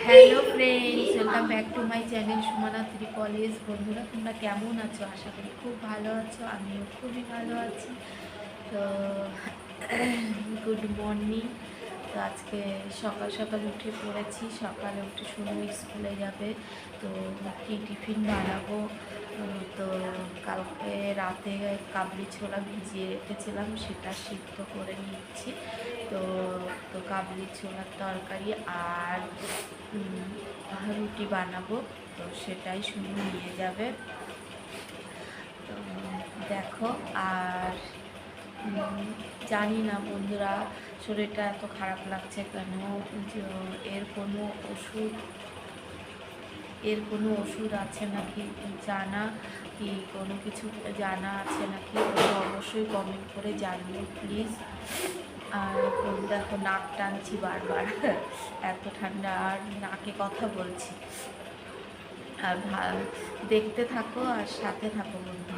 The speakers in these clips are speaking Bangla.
Hello friends, welcome back to my channel Sumana three college. বন্ধুরা, তোমরা কেমন আছো? আশা করি খুব ভালো আছো। আমিও খুবই ভালো আছি। তো গুড মর্নিং। তো আজকে সকাল সকাল উঠে পড়েছি। সকালে উঠে শুনে স্কুলে যাবে, তো কী টিফিন বানাবো। তো কালকে রাতে কাবলি ছোলা ভিজিয়ে রেখেছিলাম, সেটা সিদ্ধ করে নিচ্ছি। তো তো কাবলি ছোলার তরকারি আর রুটি বানাবো, তো সেটাই শুনে নিয়ে যাবে। তো দেখো, আর জানি না বন্ধুরা, শরীরটা এত খারাপ লাগছে কেন। এর কোনো ওষুধ এর কোনো ওষুধ আছে নাকি জানা, কি কোনো কিছু জানা আছে নাকি, অবশ্যই কমেন্ট করে জানিও প্লিজ। আর দেখো, নাক টানছি বারবার, এত ঠান্ডা আর নাকে কথা বলছি। আর দেখতে থাকো আর সাথে থাকো বন্ধু।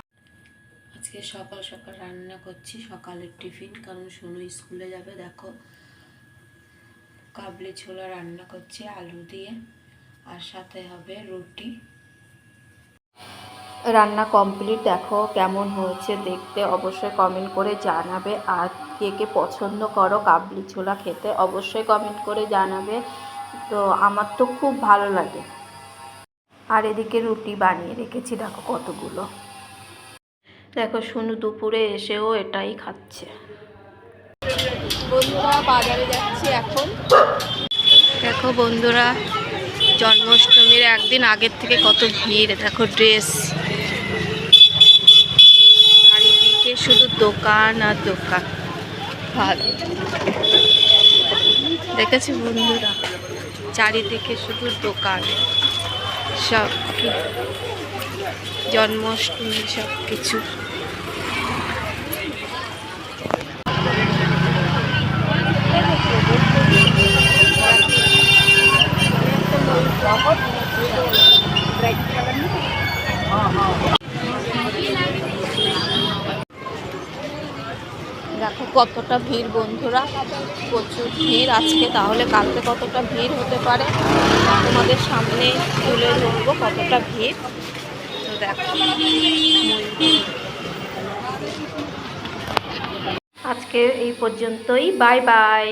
আজকে সকাল সকাল রান্না করছি সকালের টিফিন, কারণ সোনু স্কুলে যাবে। দেখো, কাবলি ছোলা রান্না করছি আলু দিয়ে, আর সাথে হবে রুটি। রান্না কমপ্লিট। দেখো কেমন হয়েছে দেখতে, অবশ্যই কমেন্ট করে জানাবে। আর কে কে পছন্দ করো কাবলি ছোলা খেতে, অবশ্যই কমেন্ট করে জানাবে। তো আমার তো খুব ভালো লাগে। আর এদিকে রুটি বানিয়ে রেখেছি, দেখো কতগুলো। দেখো, শুনু দুপুরে এসেও এটাই খাচ্ছে। বন্ধুরা, বাজারে যাচ্ছি এখন। দেখো বন্ধুরা, জন্মাষ্টমীর একদিন আগের থেকে কত ভিড়। দেখো, ড্রেস চারিদিকে শুধু দোকান আর দোকান। ভালো দেখেছি বন্ধুরা, চারিদিকে শুধু দোকান, সব জন্মাষ্টমী সব কিছু। দেখো কতটা ভিড় বন্ধুরা, প্রচুর ভিড় আজকে। তাহলে কালকে কতটা ভিড় হতে পারে তোমাদের সামনে তুলে ধরবো, কতটা ভিড়। তো দেখো, আজকে এই পর্যন্তই। Bye bye.